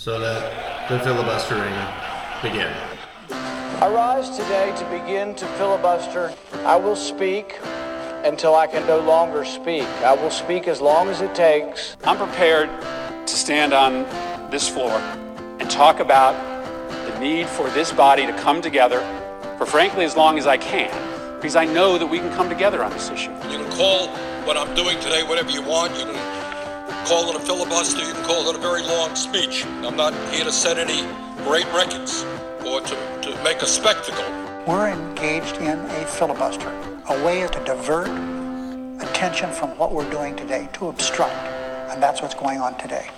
so that the filibustering begin. I rise today to begin to filibuster. I will speak until I can no longer speak. I will speak as long as it takes. I'm prepared to stand on this floor and talk about the need for this body to come together for frankly as long as I can, because I know that we can come together on this issue. You can call what I'm doing today whatever you want. You can call it a filibuster. You can call it a very long speech. I'm not here to set any great records or to make a spectacle. We're engaged in a filibuster, a way to divert attention from what we're doing today, to obstruct, and that's what's going on today.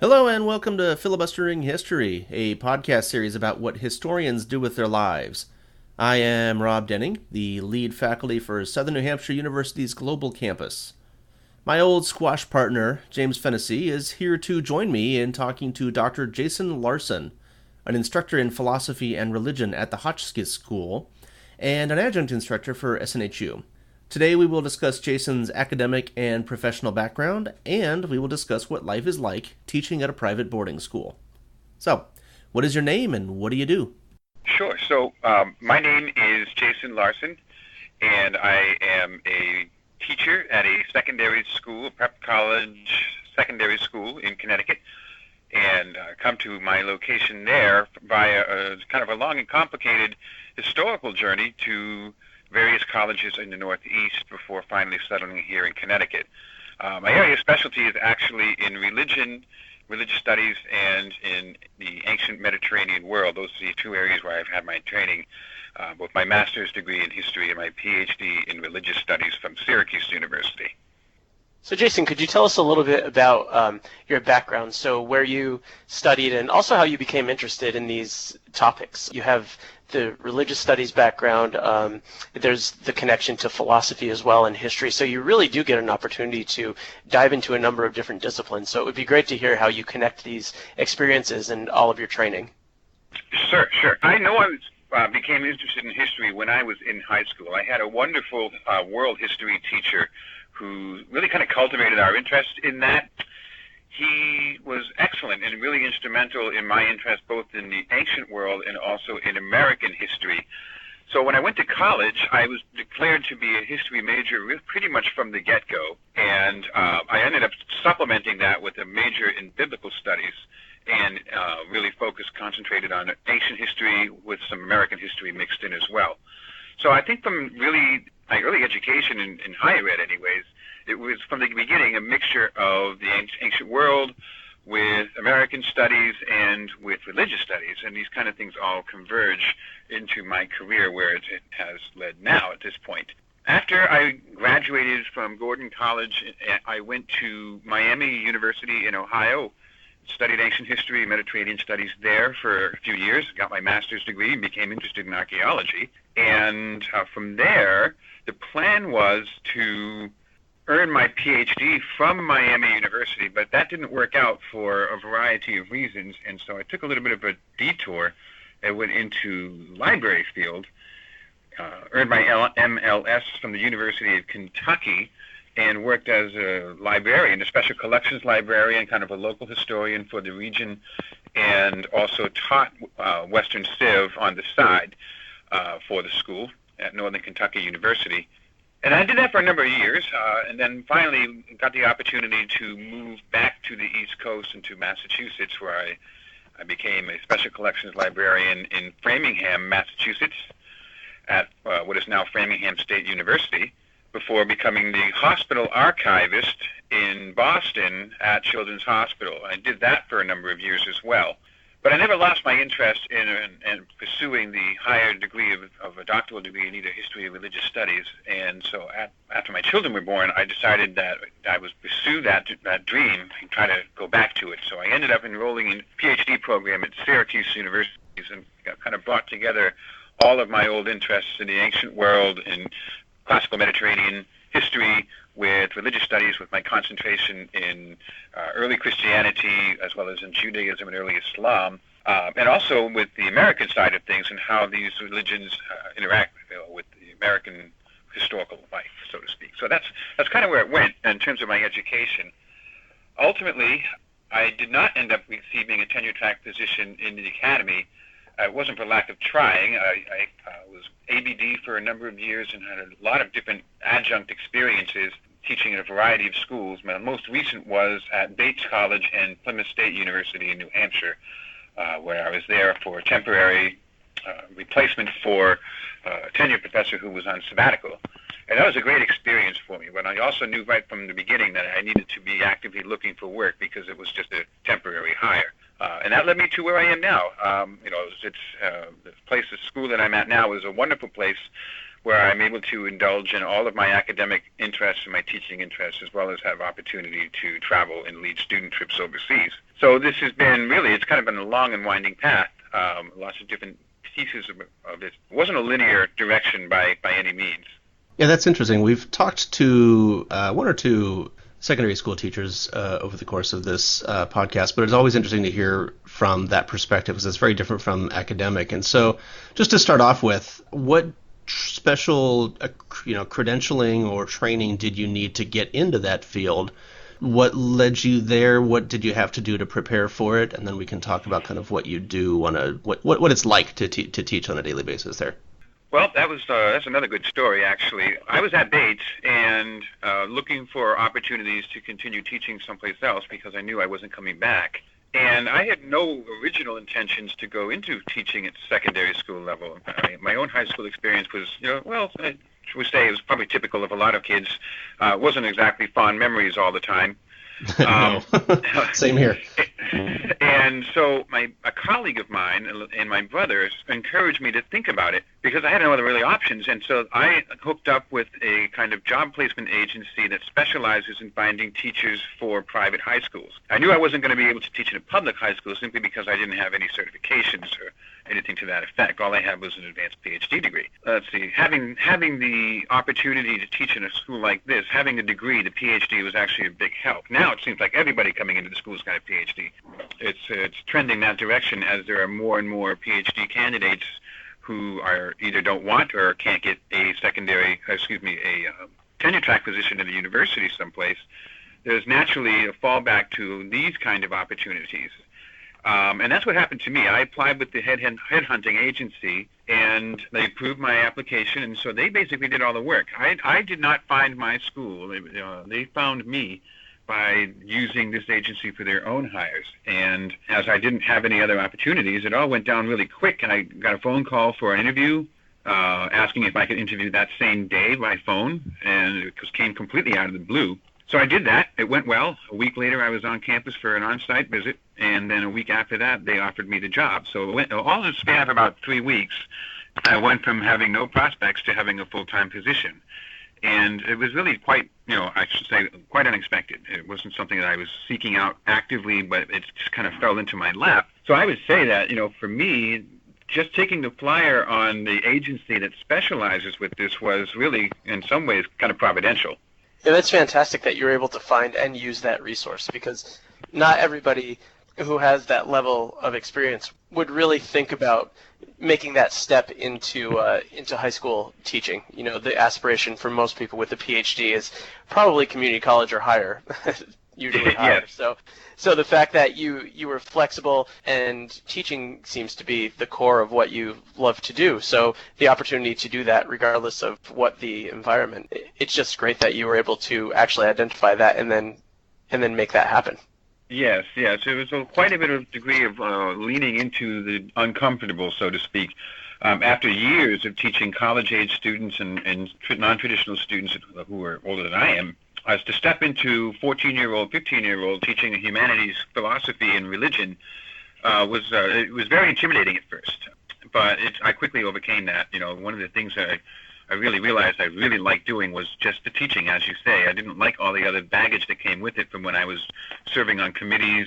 Hello and welcome to Filibustering History, a podcast series about what historians do with their lives. I am Rob Denning, the lead faculty for Southern New Hampshire University's Global Campus. My old squash partner, James Fennessy, is here to join me in talking to Dr. Jason Larson, an instructor in philosophy and religion at the Hotchkiss School, and an adjunct instructor for SNHU. Today we will discuss Jason's academic and professional background, and we will discuss what life is like teaching at a private boarding school. So, what is your name and what do you do? Sure. So, my name is Jason Larson, and I am a teacher at a secondary school, a prep college secondary school in Connecticut, and come to my location there via a kind of a long and complicated historical journey to various colleges in the Northeast before finally settling here in Connecticut. My area of specialty is actually in religious studies, and in the ancient Mediterranean world. Those are the two areas where I've had my training, both my master's degree in history and my PhD in religious studies from Syracuse University. So Jason, could you tell us a little bit about your background, so where you studied and also how you became interested in these topics? You have the religious studies background, there's the connection to philosophy as well and history, so you really do get an opportunity to dive into a number of different disciplines. So it would be great to hear how you connect these experiences and all of your training. Sure. I know I became interested in history when I was in high school. I had a wonderful world history teacher who really kind of cultivated our interest in that. He was excellent and really instrumental in my interest both in the ancient world and also in American history. So when I went to college, I was declared to be a history major pretty much from the get-go, and I ended up supplementing that with a major in biblical studies and really concentrated on ancient history with some American history mixed in as well. So I think from really my early education in higher ed anyways, it was from the beginning a mixture of the ancient world with American studies and with religious studies, and these kind of things all converge into my career where it has led now at this point. After I graduated from Gordon College, I went to Miami University in Ohio, studied ancient history, Mediterranean studies there for a few years, got my master's degree, and became interested in archaeology. And from there, the plan was to earn my PhD from Miami University, but that didn't work out for a variety of reasons, and so I took a little bit of a detour and went into library field, earned my MLS from the University of Kentucky, and worked as a librarian, a special collections librarian, kind of a local historian for the region, and also taught Western Civ on the side for the school at Northern Kentucky University. And I did that for a number of years, and then finally got the opportunity to move back to the East Coast and to Massachusetts, where I became a special collections librarian in Framingham, Massachusetts, at what is now Framingham State University, before becoming the hospital archivist in Boston at Children's Hospital. I did that for a number of years as well. But I never lost my interest in pursuing the higher degree of a doctoral degree in either history or religious studies. And so after my children were born, I decided that I would pursue that dream and try to go back to it. So I ended up enrolling in a PhD program at Syracuse University and kind of brought together all of my old interests in the ancient world, in classical Mediterranean history, with religious studies, with my concentration in early Christianity as well as in Judaism and early Islam, and also with the American side of things and how these religions interact with the American historical life, so to speak. So that's kind of where it went in terms of my education. Ultimately, I did not end up receiving a tenure track position in the academy. It wasn't for lack of trying. I was ABD for a number of years and had a lot of different adjunct experiences teaching at a variety of schools. My most recent was at Bates College and Plymouth State University in New Hampshire, where I was there for a temporary replacement for a tenure professor who was on sabbatical. And that was a great experience for me, but I also knew right from the beginning that I needed to be actively looking for work because it was just a temporary hire. And that led me to where I am now. The place, the school that I'm at now is a wonderful place where I'm able to indulge in all of my academic interests and my teaching interests, as well as have opportunity to travel and lead student trips overseas. So this has been it's kind of been a long and winding path, lots of different pieces of it. It wasn't a linear direction by any means. Yeah, that's interesting. We've talked to one or two secondary school teachers over the course of this podcast, but it's always interesting to hear from that perspective because it's very different from academic. And so just to start off with, what special credentialing or training did you need to get into that field? What led you there? What did you have to do to prepare for it? And then we can talk about kind of what you do what it's like to teach on a daily basis there. Well, that's another good story, actually. I was at Bates and looking for opportunities to continue teaching someplace else because I knew I wasn't coming back. And I had no original intentions to go into teaching at secondary school level. My own high school experience was, I would say it was probably typical of a lot of kids. It wasn't exactly fond memories all the time. No. Same here. And so a colleague of mine and my brothers encouraged me to think about it because I had no other really options. And so I hooked up with a kind of job placement agency that specializes in finding teachers for private high schools. I knew I wasn't going to be able to teach in a public high school simply because I didn't have any certifications or anything to that effect. All I had was an advanced PhD degree. Let's see, having the opportunity to teach in a school like this, having a degree, the PhD was actually a big help. Now it seems like everybody coming into the school has got a PhD. It's trending that direction as there are more and more PhD candidates who are either don't want or can't get a tenure track position at a university someplace. There's naturally a fallback to these kind of opportunities. And that's what happened to me. I applied with the headhunting agency, and they approved my application, and so they basically did all the work. I did not find my school. They found me by using this agency for their own hires. And as I didn't have any other opportunities, it all went down really quick, and I got a phone call for an interview asking if I could interview that same day by phone, and it came completely out of the blue. So I did that. It went well. A week later, I was on campus for an on-site visit, and then a week after that, they offered me the job. So it went all in the span of about 3 weeks. I went from having no prospects to having a full-time position. And it was really quite unexpected. It wasn't something that I was seeking out actively, but it just kind of fell into my lap. So I would say that, for me, just taking the flyer on the agency that specializes with this was really, in some ways, kind of providential. Yeah, that's fantastic that you're able to find and use that resource, because not everybody who has that level of experience would really think about making that step into high school teaching. The aspiration for most people with a PhD is probably community college or higher, usually higher. Yes. So the fact that you were flexible, and teaching seems to be the core of what you love to do. So the opportunity to do that regardless of what the environment, it's just great that you were able to actually identify that and then make that happen. Yes. It was quite a bit of degree of leaning into the uncomfortable, so to speak. After years of teaching college-age students and non-traditional students who are older than I am, as to step into 14-year-old, 15-year-old teaching humanities, philosophy, and religion was very intimidating at first. But I quickly overcame that. One of the things that I really realized I really liked doing was just the teaching, as you say. I didn't like all the other baggage that came with it from when I was serving on committees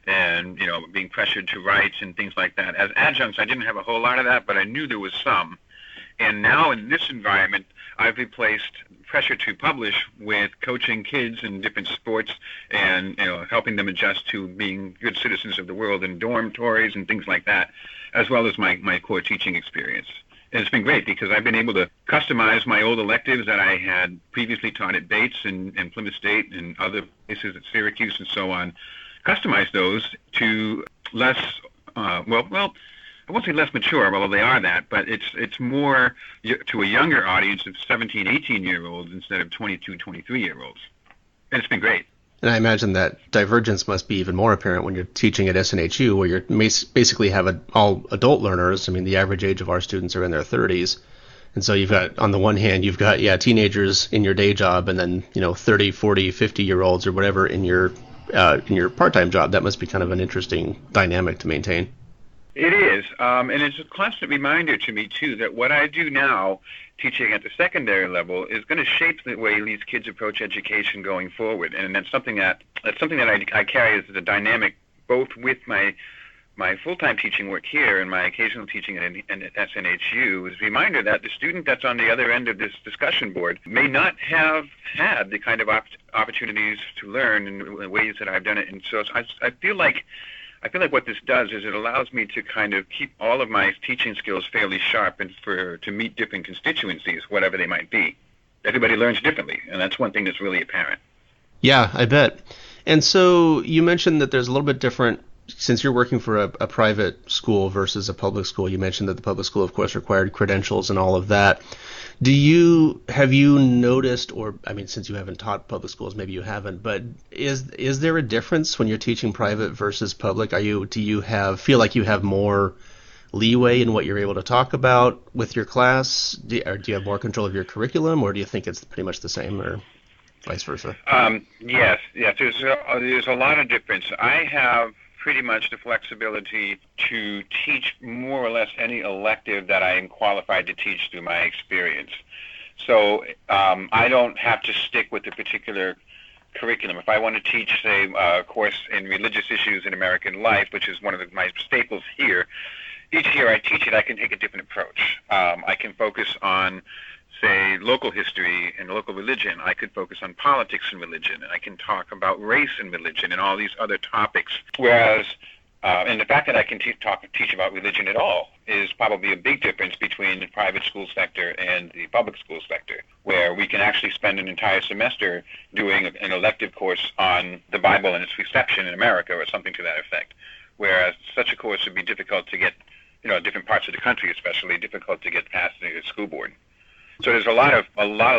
and, being pressured to write and things like that. As adjuncts, I didn't have a whole lot of that, but I knew there was some. And now in this environment, I've replaced pressure to publish with coaching kids in different sports and helping them adjust to being good citizens of the world in dormitories and things like that, as well as my core teaching experience. And it's been great because I've been able to customize my old electives that I had previously taught at Bates and Plymouth State and other places at Syracuse and so on, customize those to less, I won't say less mature, although they are that, but it's more to a younger audience of 17, 18-year-olds instead of 22, 23-year-olds. And it's been great. And I imagine that divergence must be even more apparent when you're teaching at SNHU, where you basically have all adult learners. I mean, the average age of our students are in their 30s. And so you've got, on the one hand, you've got, teenagers in your day job, and then, 30, 40, 50-year-olds or whatever in your part-time job. That must be kind of an interesting dynamic to maintain. It is, and it's a constant reminder to me, too, that what I do now, teaching at the secondary level, is going to shape the way these kids approach education going forward. And that's something that I carry as a dynamic both with my full-time teaching work here and my occasional teaching at SNHU, is a reminder that the student that's on the other end of this discussion board may not have had the kind of opportunities to learn in the ways that I've done it. And so I feel like what this does is it allows me to kind of keep all of my teaching skills fairly sharp and to meet different constituencies, whatever they might be. Everybody learns differently, and that's one thing that's really apparent. Yeah, I bet. And so you mentioned that there's a little bit different, since you're working for a private school versus a public school. You mentioned that the public school, of course, required credentials and all of that. Have you noticed, or I mean, since you haven't taught public schools, maybe you haven't, but is there a difference when you're teaching private versus public? Do you feel like you have more leeway in what you're able to talk about with your class? Do you have more control of your curriculum, or do you think it's pretty much the same, or vice versa? Yes. There's a lot of difference. I have pretty much the flexibility to teach more or less any elective that I am qualified to teach through my experience. So I don't have to stick with a particular curriculum. If I want to teach, say, a course in religious issues in American life, which is one of my staples here, each year I teach it, I can take a different approach. I can focus on, say, local history and local religion. I could focus on politics and religion, and I can talk about race and religion and all these other topics. Whereas, and the fact that I can teach about religion at all is probably a big difference between the private school sector and the public school sector, where we can actually spend an entire semester doing an elective course on the Bible and its reception in America or something to that effect. Whereas such a course would be difficult to get, different parts of the country especially, difficult to get past the school board. So there's a lot of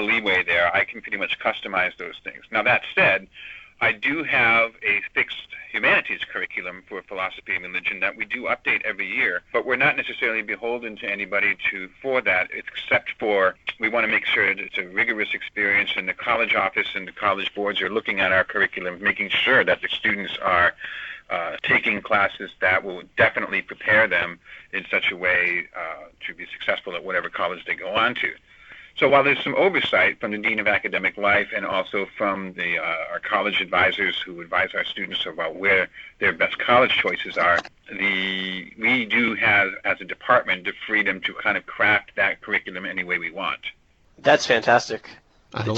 leeway there. I can pretty much customize those things. Now, that said, I do have a fixed humanities curriculum for philosophy and religion that we do update every year, but we're not necessarily beholden to anybody for that, except for we want to make sure that it's a rigorous experience, and the college office and the college boards are looking at our curriculum, making sure that the students are taking classes that will definitely prepare them in such a way to be successful at whatever college they go on to. So while there's some oversight from the Dean of Academic Life and also from our college advisors who advise our students about where their best college choices are, we do have, as a department, the freedom to kind of craft that curriculum any way we want. That's fantastic. To be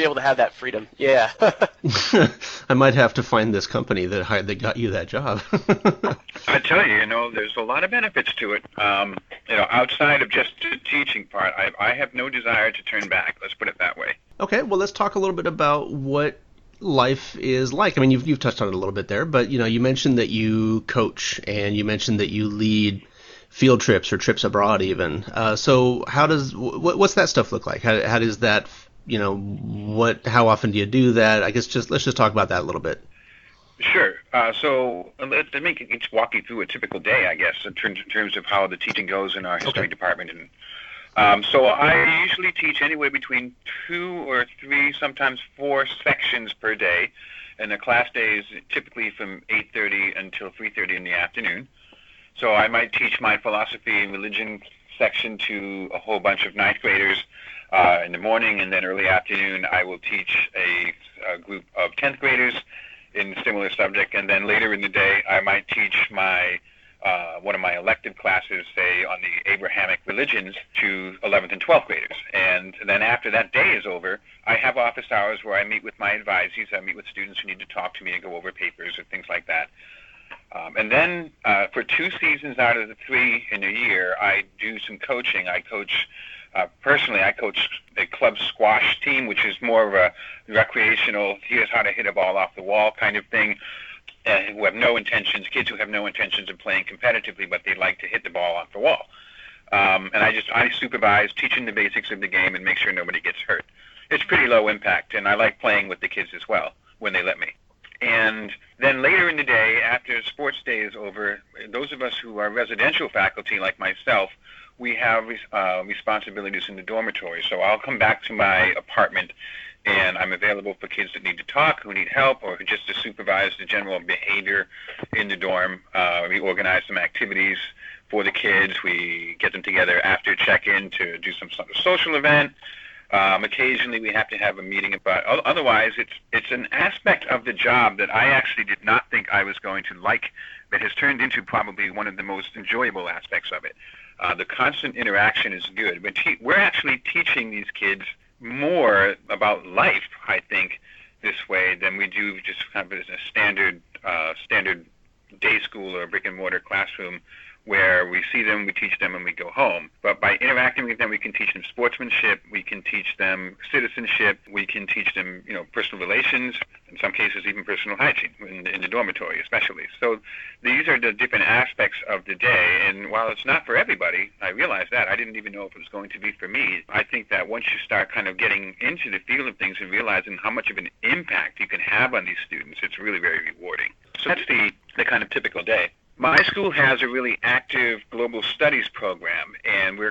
able to have that freedom. Yeah. I might have to find this company that got you that job. I tell you, there's a lot of benefits to it. Outside of just the teaching part, I have no desire to turn back. Let's put it that way. Okay, well, let's talk a little bit about what life is like. I mean, you've touched on it a little bit there, but you mentioned that you coach, and you mentioned that you lead field trips or trips abroad even. So what's that stuff look like? How does that, how often do you do that? I guess let's just talk about that a little bit. Sure. So let me walk you through a typical day, I guess, in terms of how the teaching goes in our history department. And so I usually teach anywhere between 2 or 3, sometimes 4 sections per day, and the class day is typically from 8:30 until 3:30 in the afternoon. So I might teach my philosophy and religion section to a whole bunch of 9th graders in the morning, and then early afternoon I will teach a group of 10th graders in a similar subject, and then later in the day I might teach one of my elective classes, say on the Abrahamic religions, to 11th and 12th graders. And then after that day is over, I have office hours where I meet with my advisees. I meet with students who need to talk to me and go over papers or things like that. And then for 2 seasons out of the 3 in a year, I do some coaching. Personally, I coach a club squash team, which is more of a recreational, here's how to hit a ball off the wall kind of thing. who have no intentions, kids who have no intentions of playing competitively, but they like to hit the ball off the wall. And I supervise teaching the basics of the game and make sure nobody gets hurt. It's pretty low impact, and I like playing with the kids as well when they let me. And then later in the day, after sports day is over, those of us who are residential faculty like myself, we have responsibilities in the dormitory. So I'll come back to my apartment, and I'm available for kids that need to talk, who need help, or just to supervise the general behavior in the dorm. We organize some activities for the kids. We get them together after check-in to do some sort of social event. Occasionally we have to have a meeting, but otherwise it's an aspect of the job that I actually did not think I was going to like, that has turned into probably one of the most enjoyable aspects of it. The constant interaction is good. We're actually teaching these kids more about life, I think, this way than we do just kind of as a standard day school or brick and mortar classroom, where we see them, we teach them, and we go home. But by interacting with them, we can teach them sportsmanship, we can teach them citizenship, we can teach them, personal relations, in some cases even personal hygiene, in the dormitory especially. So these are the different aspects of the day, and while it's not for everybody, I realize that. I didn't even know if it was going to be for me. I think that once you start kind of getting into the feel of things and realizing how much of an impact you can have on these students, it's really very rewarding. So that's the kind of typical day. My school has a really active global studies program, and we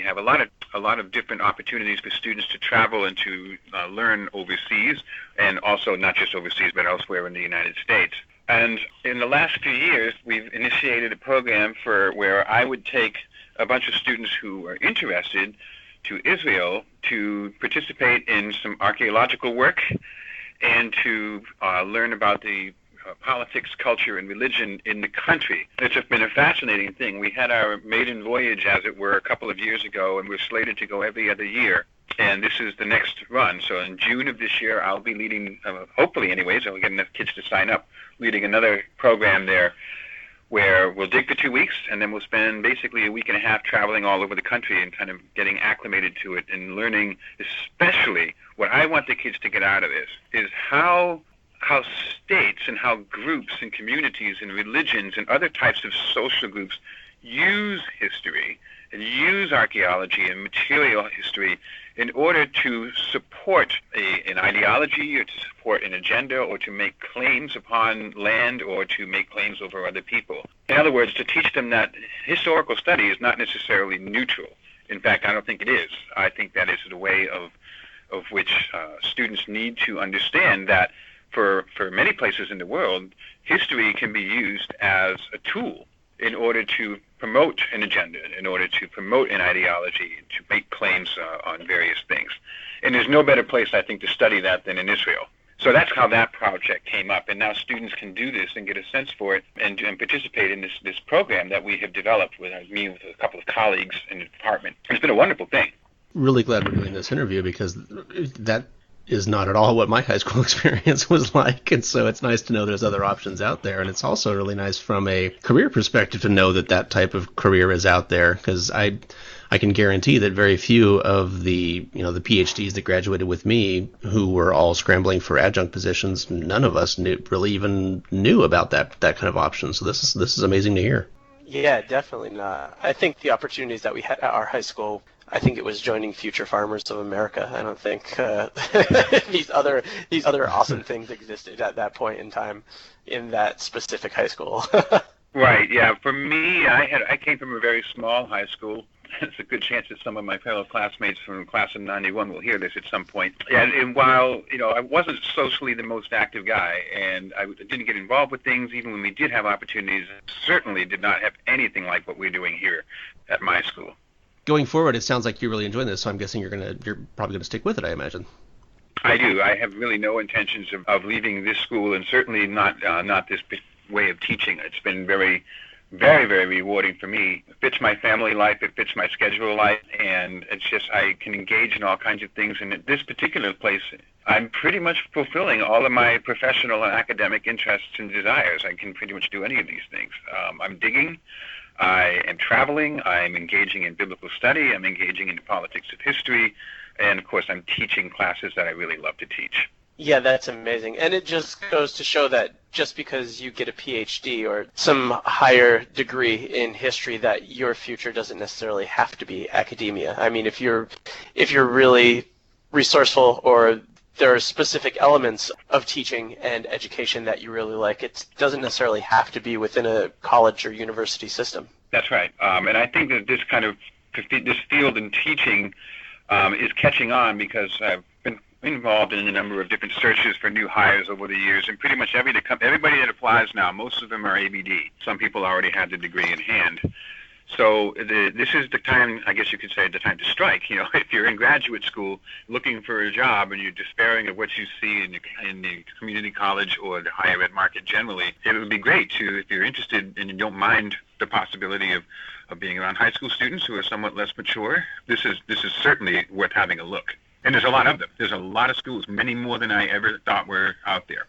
have a lot of different opportunities for students to travel and to learn overseas, and also not just overseas but elsewhere in the United States. And in the last few years, we've initiated a program where I would take a bunch of students who are interested to Israel to participate in some archaeological work and to learn about the politics, culture, and religion in the country. It's just been a fascinating thing. We had our maiden voyage, as it were, a couple of years ago, and we're slated to go every other year. And this is the next run. So in June of this year, I'll be leading, hopefully anyways, I'll get enough kids to sign up, leading another program there where we'll dig for 2 weeks, and then we'll spend basically a week and a half traveling all over the country and kind of getting acclimated to it and learning, especially what I want the kids to get out of this, is how states and how groups and communities and religions and other types of social groups use history and use archaeology and material history in order to support an ideology or to support an agenda or to make claims upon land or to make claims over other people. In other words, to teach them that historical study is not necessarily neutral. In fact, I don't think it is. I think that is the way of which students need to understand that for many places in the world, history can be used as a tool in order to promote an agenda, in order to promote an ideology, to make claims on various things. And there's no better place, I think, to study that than in Israel. So that's how that project came up, and now students can do this and get a sense for it and participate in this program that we have developed with me with a couple of colleagues in the department. It's been a wonderful thing. Really glad we're doing this interview, because that is not at all what my high school experience was like, and so it's nice to know there's other options out there. And it's also really nice from a career perspective to know that type of career is out there, because I can guarantee that very few of the the PhDs that graduated with me, who were all scrambling for adjunct positions, none of us really even knew about that kind of option. So this is amazing to hear. Yeah, definitely not. I think the opportunities that we had at our high school, I think it was joining Future Farmers of America. I don't think these other awesome things existed at that point in time in that specific high school. Right. Yeah. For me, I came from a very small high school. It's a good chance that some of my fellow classmates from the class of '91 will hear this at some point. And while I wasn't socially the most active guy, and I didn't get involved with things, even when we did have opportunities, certainly did not have anything like what we're doing here at my school. Going forward, it sounds like you're really enjoying this, so I'm guessing you're probably going to stick with it, I imagine. I do. I have really no intentions of leaving this school, and certainly not this way of teaching. It's been very, very, very rewarding for me. It fits my family life, it fits my schedule life, and it's just I can engage in all kinds of things. And at this particular place, I'm pretty much fulfilling all of my professional and academic interests and desires. I can pretty much do any of these things. I'm digging. I am traveling, I'm engaging in biblical study, I'm engaging in the politics of history, and of course I'm teaching classes that I really love to teach. Yeah, that's amazing. And it just goes to show that just because you get a PhD or some higher degree in history, that your future doesn't necessarily have to be academia. I mean, if you're really resourceful, or there are specific elements of teaching and education that you really like, it doesn't necessarily have to be within a college or university system. That's right. And I think that this field in teaching is catching on, because I've been involved in a number of different searches for new hires over the years, and pretty much everybody that applies now, most of them are ABD. Some people already have the degree in hand. So this is the time, I guess you could say, the time to strike. You know, if you're in graduate school looking for a job and you're despairing of what you see in the community college or the higher ed market generally, it would be great to, if you're interested and you don't mind the possibility of being around high school students who are somewhat less mature, this is certainly worth having a look. And there's a lot of them. There's a lot of schools, many more than I ever thought were out there.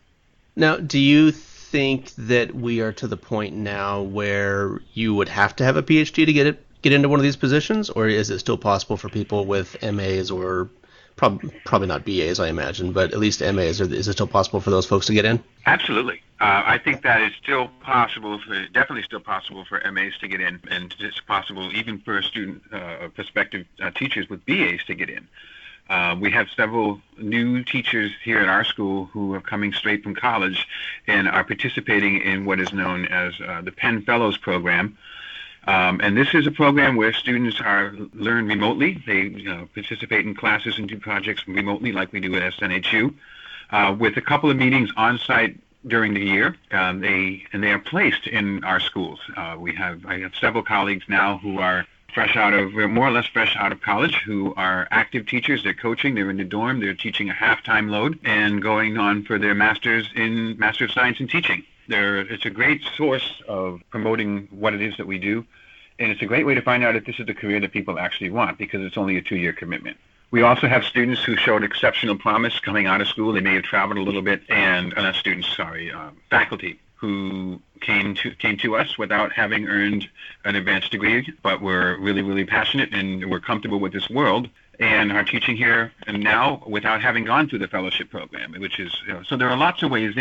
Now, do you think that we are to the point now where you would have to have a PhD to get into one of these positions, or is it still possible for people with MAs, or probably not BAs, I imagine, but at least MAs? Is it still possible for those folks to get in? Absolutely. I think that is still possible, definitely still possible for MAs to get in, and it's possible even for prospective teachers with BAs to get in. We have several new teachers here at our school who are coming straight from college and are participating in what is known as the Penn Fellows Program. And this is a program where students learn remotely. They participate in classes and do projects remotely like we do at SNHU, with a couple of meetings on site during the year. They are placed in our schools. I have several colleagues now who are more or less fresh out of college, who are active teachers. They're coaching, they're in the dorm, they're teaching a half-time load and going on for their Master of Science in Teaching. It's a great source of promoting what it is that we do, and it's a great way to find out if this is the career that people actually want, because it's only a 2-year commitment. We also have students who showed exceptional promise coming out of school. They may have traveled a little bit, and faculty who came to us without having earned an advanced degree, but were really, really passionate and were comfortable with this world, and are teaching here and now without having gone through the fellowship program, which is, so there are lots of ways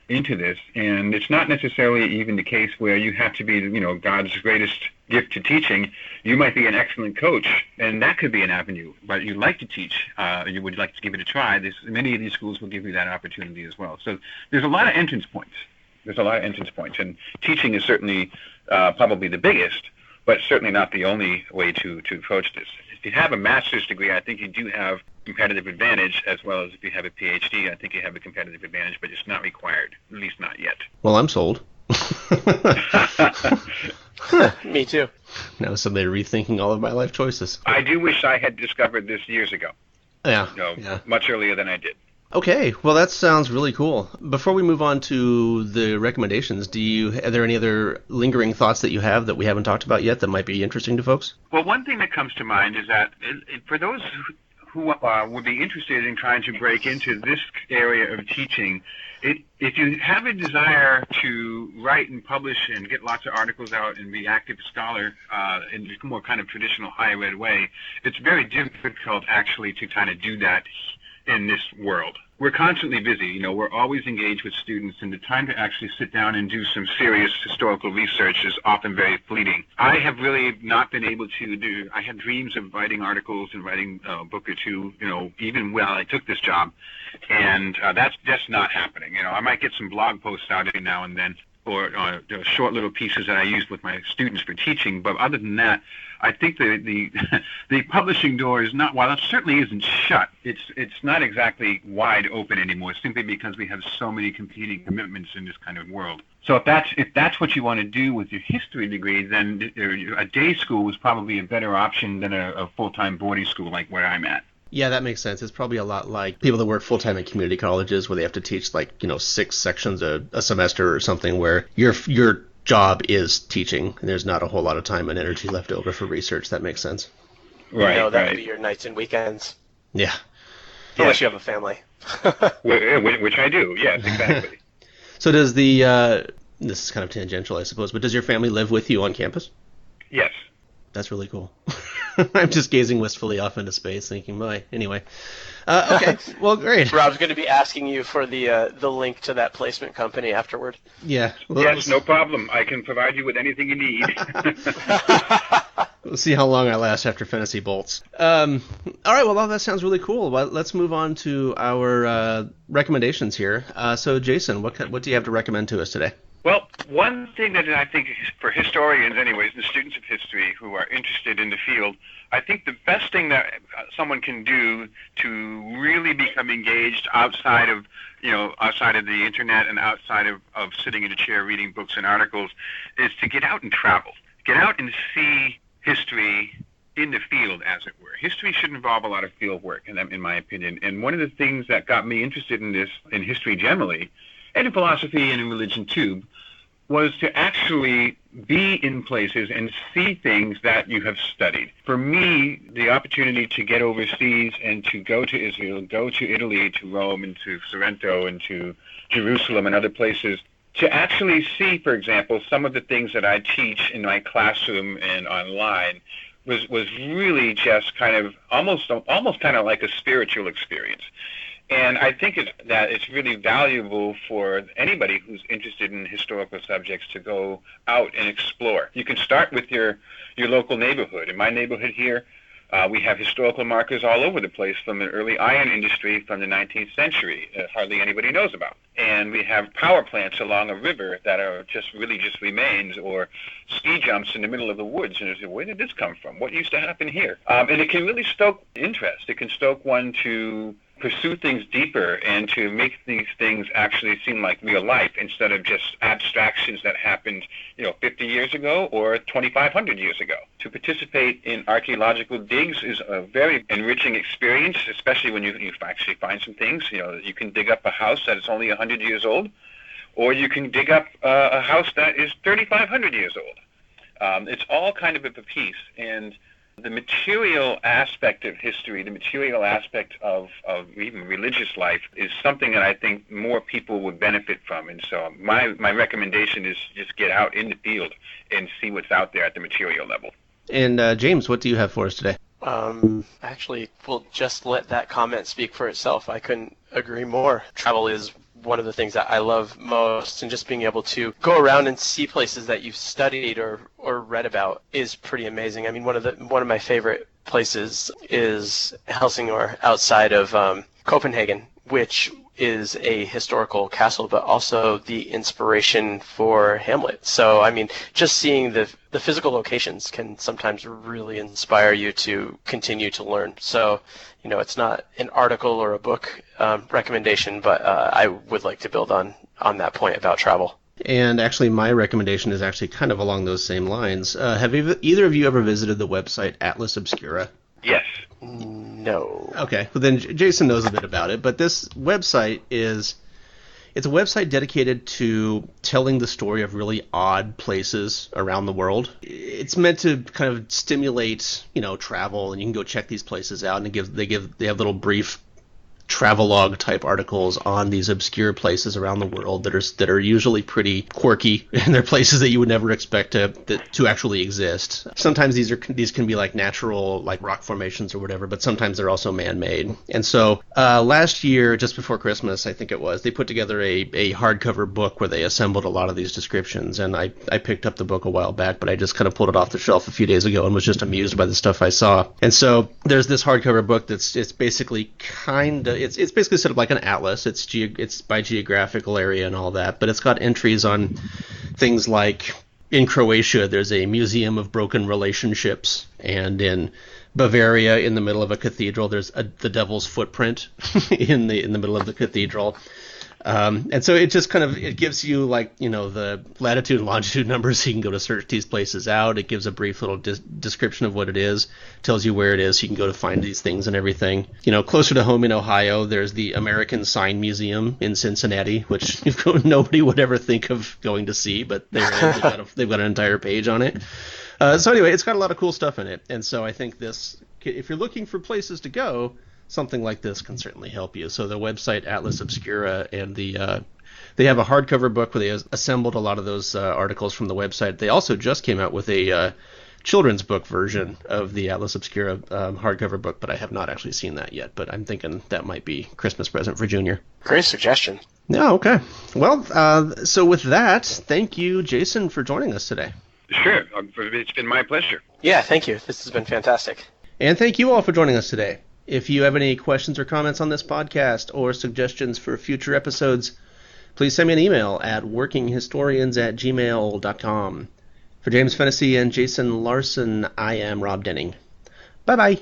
into this, and it's not necessarily even the case where you have to be, God's greatest gift to teaching. You might be an excellent coach, and that could be an avenue, but you like to teach, you would like to give it a try. Many of these schools will give you that opportunity as well. So there's a lot of entrance points. And teaching is certainly probably the biggest, but certainly not the only way to approach this. If you have a master's degree, I think you do have competitive advantage, as well as if you have a PhD, I think you have a competitive advantage, but it's not required, at least not yet. Well, I'm sold. Me too. Now suddenly rethinking all of my life choices. I do wish I had discovered this years ago. Yeah. Much earlier than I did. Okay, well, that sounds really cool. Before we move on to the recommendations, are there any other lingering thoughts that you have that we haven't talked about yet that might be interesting to folks? Well, one thing that comes to mind is that for those who would be interested in trying to break into this area of teaching, if you have a desire to write and publish and get lots of articles out and be active scholar in a more kind of traditional higher ed way, it's very difficult actually to kind of do that in this world. We're constantly busy, we're always engaged with students, and the time to actually sit down and do some serious historical research is often very fleeting. I have really not been able to I had dreams of writing articles and writing a book or two, even while I took this job, and that's just not happening. I might get some blog posts out every now and then, or short little pieces that I use with my students for teaching, but other than that, I think the publishing door is not, while it certainly isn't shut, it's not exactly wide open anymore, simply because we have so many competing commitments in this kind of world. So if that's what you want to do with your history degree, then a day school is probably a better option than a full-time boarding school like where I'm at. Yeah, that makes sense. It's probably a lot like people that work full-time in community colleges where they have to teach 6 sections a semester or something, where your job is teaching, and there's not a whole lot of time and energy left over for research. That makes sense. That would be your nights and weekends. Yeah. Unless you have a family. Which I do, yes, exactly. So does this is kind of tangential, I suppose, but does your family live with you on campus? Yes. That's really cool. I'm just gazing wistfully off into space, thinking, boy, anyway. Okay, well, great. Rob's going to be asking you for the link to that placement company afterward. Yeah. Well, Yes, no problem. I can provide you with anything you need. We'll see how long I last after Fantasy Bolts. All right, well, that sounds really cool. Well, let's move on to our recommendations here. So, Jason, what do you have to recommend to us today? Well, one thing that I think for historians anyways, and students of history who are interested in the field, I think the best thing that someone can do to really become engaged outside of the internet and outside of sitting in a chair reading books and articles is to get out and travel. Get out and see history in the field, as it were. History should involve a lot of field work, in my opinion. And one of the things that got me interested in this, in history generally, and in philosophy and in religion too, was to actually be in places and see things that you have studied. For me, the opportunity to get overseas and to go to Israel, go to Italy, to Rome, and to Sorrento, and to Jerusalem and other places, to actually see, for example, some of the things that I teach in my classroom and online was really just kind of almost kind of like a spiritual experience. And I think that it's really valuable for anybody who's interested in historical subjects to go out and explore. You can start with your local neighborhood. In my neighborhood here, we have historical markers all over the place from the early iron industry from the 19th century, hardly anybody knows about. And we have power plants along a river that are just remains, or ski jumps in the middle of the woods. And you say, where did this come from? What used to happen here? And it can really stoke interest. It can stoke one to pursue things deeper and to make these things actually seem like real life instead of just abstractions that happened, 50 years ago or 2,500 years ago. To participate in archaeological digs is a very enriching experience, especially when you actually find some things. You can dig up a house that is only 100 years old, or you can dig up a house that is 3,500 years old. It's all kind of a piece, and the material aspect of history, the material aspect of even religious life is something that I think more people would benefit from. And so my recommendation is just get out in the field and see what's out there at the material level. And James, what do you have for us today? Actually, we'll just let that comment speak for itself. I couldn't agree more. Travel is one of the things that I love most, and just being able to go around and see places that you've studied or read about is pretty amazing. I mean, one of my favorite places is Helsingør, outside of Copenhagen, which is a historical castle, but also the inspiration for Hamlet. So, I mean, just seeing the physical locations can sometimes really inspire you to continue to learn. So, it's not an article or a book recommendation, but I would like to build on that point about travel. And actually, my recommendation is actually kind of along those same lines. Have either of you ever visited the website Atlas Obscura? Yes. No. Okay, well then Jason knows a bit about it, but this website it's a website dedicated to telling the story of really odd places around the world. It's meant to kind of stimulate, travel, and you can go check these places out, and they have little brief travelogue type articles on these obscure places around the world that are usually pretty quirky, and they're places that you would never expect to actually exist. Sometimes these can be like natural, like rock formations or whatever, but sometimes they're also man-made. And so last year, just before Christmas, I think it was, they put together a hardcover book where they assembled a lot of these descriptions, and I picked up the book a while back, but I just kind of pulled it off the shelf a few days ago and was just amused by the stuff I saw. And so there's this hardcover book it's basically it's basically set up like an atlas. It's by geographical area and all that, but it's got entries on things like in Croatia there's a museum of broken relationships, and in Bavaria, in the middle of a cathedral, there's the devil's footprint in the middle of the cathedral. And so it just it gives you the latitude and longitude numbers so you can go to search these places out. It gives a brief little description of what it is, tells you where it is so you can go to find these things and everything. Closer to home in Ohio, there's the American Sign Museum in Cincinnati, which nobody would ever think of going to see, but they've got an entire page on it. So anyway, it's got a lot of cool stuff in it. And so I think if you're looking for places to go, something like this can certainly help you. So the website Atlas Obscura, and they have a hardcover book where they assembled a lot of those articles from the website. They also just came out with a children's book version of the Atlas Obscura hardcover book, but I have not actually seen that yet. But I'm thinking that might be Christmas present for Junior. Great suggestion. Yeah, okay. Well, so with that, thank you, Jason, for joining us today. Sure. It's been my pleasure. Yeah, thank you. This has been fantastic. And thank you all for joining us today. If you have any questions or comments on this podcast or suggestions for future episodes, please send me an email at workinghistorians@gmail.com. For James Fennessy and Jason Larson, I am Rob Denning. Bye-bye.